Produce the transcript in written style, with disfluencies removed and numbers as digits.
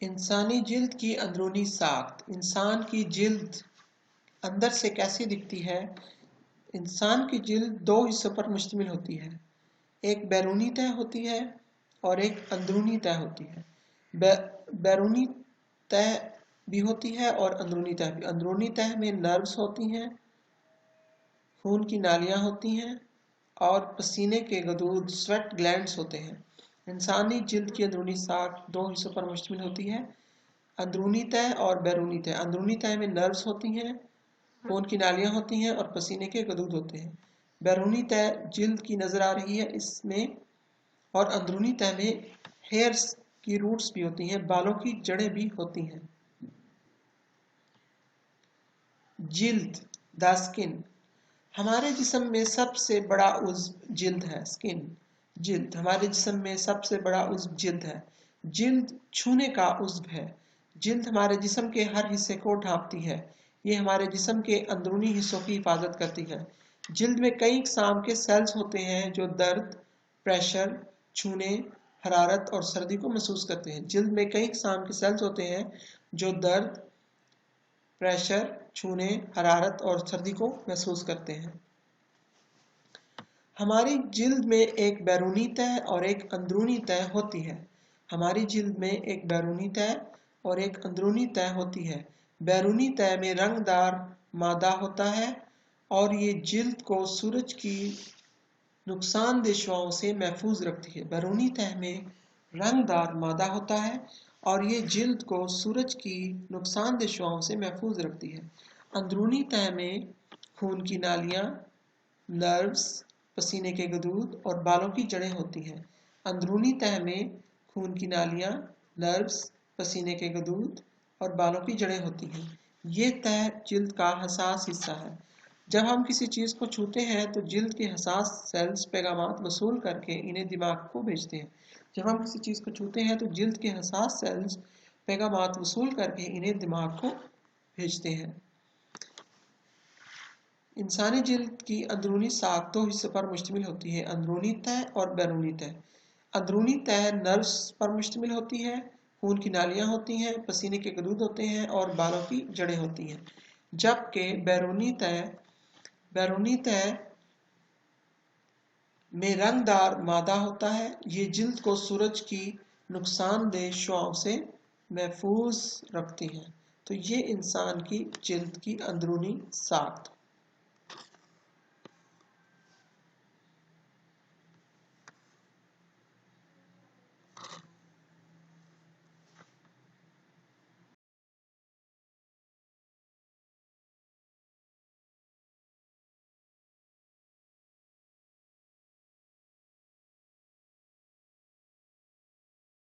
انسانی جلد کی اندرونی ساخت۔ انسان کی جلد اندر سے کیسی دکھتی ہے؟ انسان کی جلد دو حصوں پر مشتمل ہوتی ہے، ایک بیرونی تہہ ہوتی ہے اور ایک اندرونی تہہ ہوتی ہے۔ بیرونی تہہ بھی ہوتی ہے اور اندرونی تہہ بھی۔ اندرونی تہہ میں نروز ہوتی ہیں، خون کی نالیاں ہوتی ہیں اور پسینے کے غدود سویٹ گلینڈز ہوتے ہیں۔ انسانی جلد کی اندرونی ساخت دو حصوں پر مشتمل ہوتی ہے، اندرونی تہہ اور بیرونی تہہ۔ اندرونی تہہ میں نروز ہوتی ہیں، خون کی نالیاں ہوتی ہیں اور پسینے کے غدود ہوتے ہیں۔ بیرونی تہہ جلد کی نظر آ رہی ہے اس میں، اور اندرونی تہہ میں ہیئرز کی روٹس بھی ہوتی ہیں، بالوں کی جڑیں بھی ہوتی ہیں۔ جلد دا سکن۔ ہمارے جسم میں سب سے بڑا عضو جلد ہے۔ سکن جلد ہمارے جسم میں سب سے بڑا عضو جلد ہے۔ جلد چھونے کا عضو ہے۔ جلد ہمارے جسم کے ہر حصے کو ڈھانپتی ہے، یہ ہمارے جسم کے اندرونی حصوں کی حفاظت کرتی ہے۔ جلد میں کئی اقسام کے سیلز ہوتے ہیں جو درد، پریشر، چھونے، حرارت اور سردی کو محسوس کرتے ہیں۔ جلد میں کئی اقسام کے سیلز ہوتے ہیں جو درد، پریشر، چھونے، حرارت اور سردی کو محسوس کرتے ہیں۔ ہماری جلد میں ایک بیرونی تہہ اور ایک اندرونی تہہ ہوتی ہے۔ ہماری جلد میں ایک بیرونی تہہ اور ایک اندرونی تہہ ہوتی ہے۔ بیرونی تہہ میں رنگ دار مادہ ہوتا ہے اور یہ جلد کو سورج کی نقصان دہ شعاعوں سے محفوظ رکھتی ہے۔ بیرونی تہہ میں رنگ دار مادہ ہوتا ہے اور یہ جلد کو سورج کی نقصان دہ شعاعوں سے محفوظ رکھتی ہے۔ اندرونی تہہ میں خون کی نالیاں، نروز، پسینے کے غدود اور بالوں کی جڑیں ہوتی ہیں۔ اندرونی تہہ میں خون کی نالیاں، نروز، پسینے کے غدود اور بالوں کی جڑیں ہوتی ہیں۔ یہ تہہ جلد کا حساس حصہ ہے۔ جب ہم کسی چیز کو چھوتے ہیں تو جلد کے حساس سیلز پیغامات وصول کر کے انہیں دماغ کو بھیجتے ہیں۔ جب ہم کسی چیز کو چھوتے ہیں تو جلد کے حساس سیلز پیغامات وصول کر کے انہیں دماغ کو بھیجتے ہیں۔ انسانی جلد کی اندرونی ساخت دو حصوں پر مشتمل ہوتی ہے، اندرونی تہہ اور بیرونی تہہ۔ اندرونی تہہ نروز پر مشتمل ہوتی ہے، خون کی نالیاں ہوتی ہیں، پسینے کے غدود ہوتے ہیں اور بالوں کی جڑیں ہوتی ہیں، جبکہ بیرونی تہہ میں رنگ دار مادہ ہوتا ہے، یہ جلد کو سورج کی نقصان دہ شعاعوں سے محفوظ رکھتی ہے۔ تو یہ انسان کی جلد کی اندرونی ساخت